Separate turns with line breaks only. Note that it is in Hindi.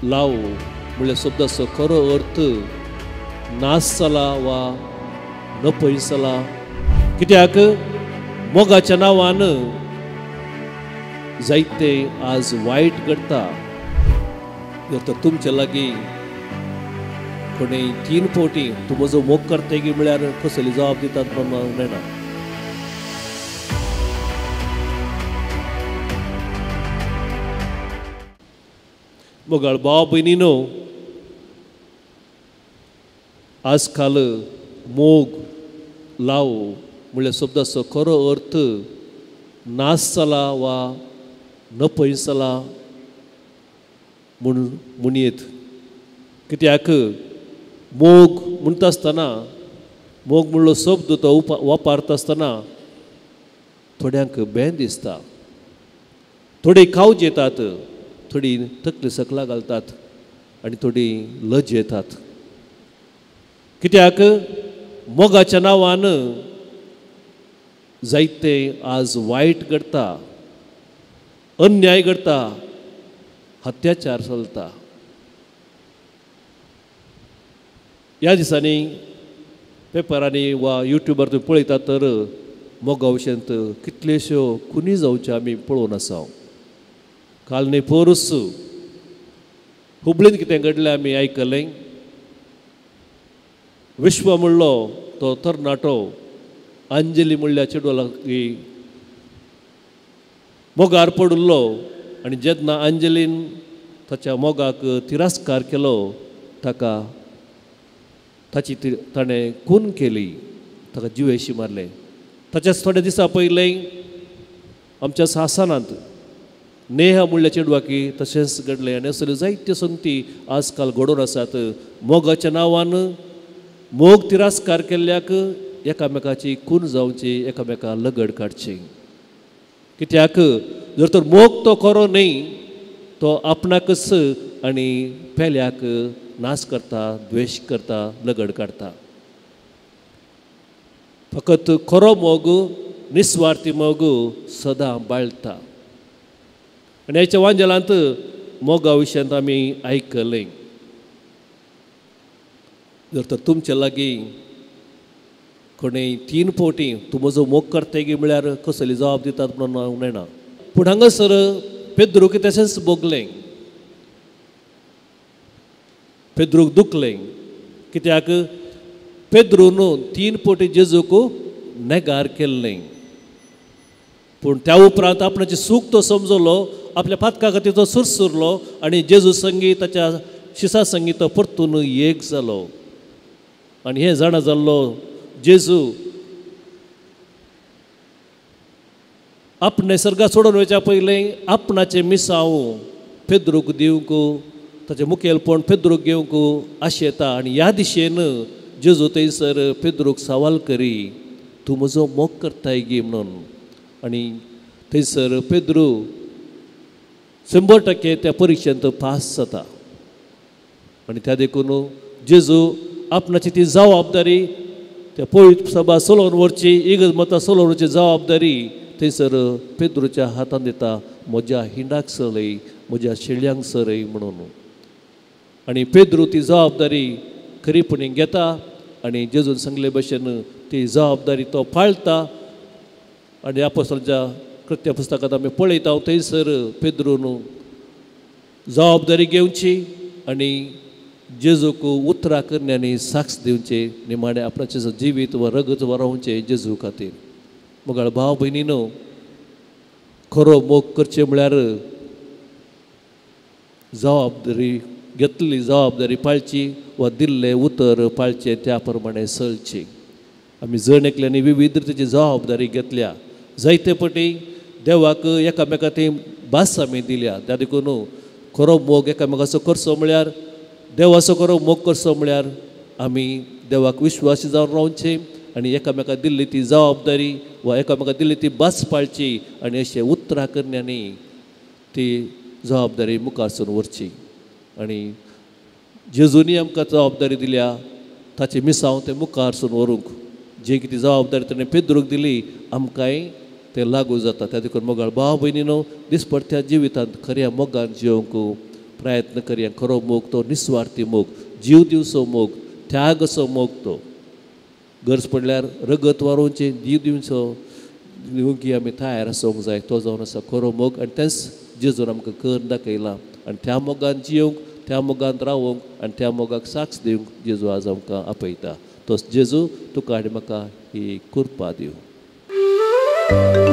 लाव म्हणजे शब्दाचो खरो अर्थ नाश जाला वा न पयस जाला कित्याक मोगाच्या नांवान जायते आज वायट घडटा जर तर तुमच्या लागीं कोणी 3 फावटी तूं म्हजो मोग करता गी म्हळ्यार कसली जबाब दितात म्हणून मेळना मोगाळ भाव भयणीनो आजकाल मोग लाव म्हळ्यार शब्दाचो खरो अर्थ नाश जाला वा न पयस जाला म्हूण म्हणयेत कित्याक मोग म्हणटा आसतना मोग म्हणलो शब्द तो वापरता आसतना थोड्यांक भें दिसता थोडी कावज येतात थोडी तकली सकला घालतात आनी थोडी लज येतात कित्याक मोगाच्या नांवान जायते आज वायट घडटा अन्याय घडटा अत्याचार चलता ह्या दिसांनी पेपरांनी वा युट्यूबार तुम्ही पळयतात तर मोगा विशयंत कितल्योश्यो खुनी जावच्यो आमी पळोवन आसा काल न्ही परस हुबळीन कितें घडलें आमी आयकलें विश्व म्हणलो तो तरणाटो अंजली म्हणल्या चेडवा लागीं मोगार पडुल्लो आनी जेन्ना अंजलीन ताच्या मोगाक तिरस्कार केलो ताका ताची ताणें खून केली ताका जिवेशी मारले ताच्याच थोड्या दिसा पयलें आमच्या सासणांत नेहा म्हणल्या चेडवाकी तशेंच घडलें आनी असल्यो जायत्यो संगती आजकाल घडोवन आसात मोगाच्या नांवान मोग तिरस्कार केल्ल्याक एकामेकाची खून जावची एकामेका लगड काडची कित्याक जर तर मोग तो खरो न्ही तो आपणाकच आनी पेल्याक नाश करता द्वेष करता लगड काडता फकत खरो मोग निस्वार्थी मोग सदां बाळटा आनी ह्याच्या वांजेलांत मोगा विशयांत आमी आयकलें जर तर तुमच्या लागीं कोणी 3 फावटी तूं म्हजो मोग करता गी म्हळ्यार कसली जबाब दितात म्हणून हांव म्हणना पूण हांगासर पेद्रूक तशेंच भोगलें पेद्रूक दुखलें कित्याक पेद्रून 3 फावटी जेजूक नेगार केल्लें पूण त्या उपरांत आपणाचें सूख तो समजलो आपल्या पातका खातीर तो सुरसुरलो आनी जेजू संगी ताच्या शिसा संगी तो परतून एक जालो आनी हें जाणा जाल्लो जेजू आपणे सर्गा सोडून वयच्या पयलें आपणाचें मिसांव पेद्रूक दिवंक ताचें मुखेलपण पेद्रूक घेवंक आशेता आनी ह्या दिशेन जेजू थंयसर पेद्रूक सवाल करी तूं म्हजो मोग करताय गी म्हणून आनी थंयसर पेद्रू 100% त्या परिक्षेंत पास जाता आनी त्या देखून जेजू आपणाची ती जबाबदारी त्या पवित्र सभा चलोवन व्हरची इगज मतां चलोवन व्हरची जबाबदारी थंयसर पेद्रूच्या हातांत दिता म्हज्या हिंडाक सरय म्हज्या शेळ्यांक सरय म्हणून आनी पेद्रू ती जबाबदारी खरीपणी घेता आनी जेजून सांगले भशेन ती जबाबदारी तो पाळटा आनी आपोस्तलांच्या कृत्य पुस्तकांत आमी पळयता थंयसर पेद्रून जबाबदारी घेवची आनी जेजूक उतरां करणे आनी साक्ष दिवचे निमाणे आपणाचें जिवीत वा रगत वारोवचें जेजू खातीर मोगाळ भाव भयणीनो खरो मोग करचें म्हळ्यार जबाबदारी घेतलेली जबाबदारी पाळची वा दिल्लें उतर पाळचें त्या प्रमाणे चलची आमी जण एकल्यांनी विविधतेची जबाबदारी घेतल्या जायते पटी देवाक एकामेका ती भास आमी दिल्या त्या देखून खरो मोग एकामेकाचो करचो म्हळ्यार देवाचो खरो मोग करचो म्हळ्यार आमी देवाक विश्वासी जावन रावचें आनी एकामेका दिल्ली ती जबाबदारी वा एकामेका दिल्ली ती भास पाळची आनी अशें उतरां करण्यांनी ती जबाबदारी मुखार सावन व्हरची आनी जेजूनी आमकां जबाबदारी दिल्या ताचे मिसांव ते मुखार सावन व्हरूंक जी कितें जबाबदारी ताणें पेद्रूक दिली आमकांय ते लागू जाता त्या देखून मोगाळ भाव भयणीनो दिसपट्ट्या जिवितांत खऱ्या मोगान जिवंक प्रयत्न करया खरो मोग तो निस्वार्थी मोग जीव दिवचो मोग त्यागचो मोग तो गरज पडल्यार रगत वारोवचें जीव दिवचो दिवंक आमी तयार आसूंक जाय तो जावन आसा खरो मोग आनी तेंच जेजून आमकां करून दाखयलां आनी त्या मोगान जियोंक त्या मोगान रावोंक आनी त्या मोगाक साक्ष दिवंक जेजू आज आमकां आपयता तो जेजू तुका आनी म्हाका ही कृपा दिवं.